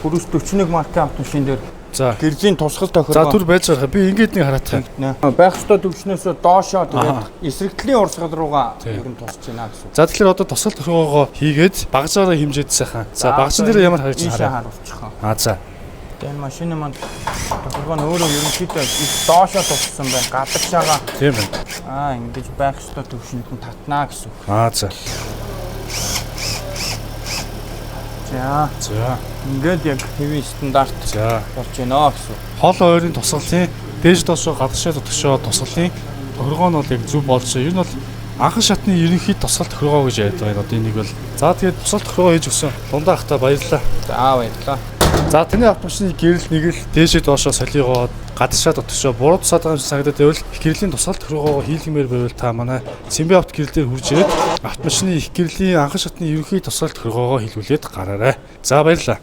Хүрээс 41 маркийн автомашин дээр За. гэрлийн тусгал тохиргоо. За түр байж байгаа. Би ингээд нэг хараах юм. Байх ёстой төвчнөөсөө доошоо тэгээд эсрэгтлийн урсгал руугаа ер нь тусч байна гэсэн. За тэгэхээр одоо тусгал тохиргоогоо хийгээд багажаараа хэмжээд сайхан. За багажин дээр ямар харж байгаа харуулчих. За. Тэгээд машины манд тохиргоо нь өөрөө ерөнхийдөө доошоо туссан байна. Гадагшаага. Тийм байна. Ингэж байх ёстой төвшөнд нь татнаа гэсэн. За. За. Ингээд яг хэвийн стандарт болж байна гэсэн. Хол ойрын тусгалын дээж доошоо гадагшаа дотгошоо тусгалын тохиргоо нь бол яг зөв болж байгаа. Ер нь бол анхан шатны ерөнхий тусгал тохиргоо гэж яриад байгаа. Одоо энийг бол за тэгээд тусгал тохиргоо хийж өгсөн. Дундаа хата баярлалаа. За баярлалаа. За таны автомашины гэрэл нэг л дээшээ доошоо солигоо гадагшаа дотгошоо буруу тусаад байгаа юм шиг санагдаад байвал их гэрлийн тусгал тохиргоогоо хийлгэмээр байвал та манай Симби авто гэрэл дээр хурж ирээд автомашины их гэрлийн анхан шатны ерөнхий тусгал тохиргоогоо хийлгүүлээд гараарай. За баярлалаа.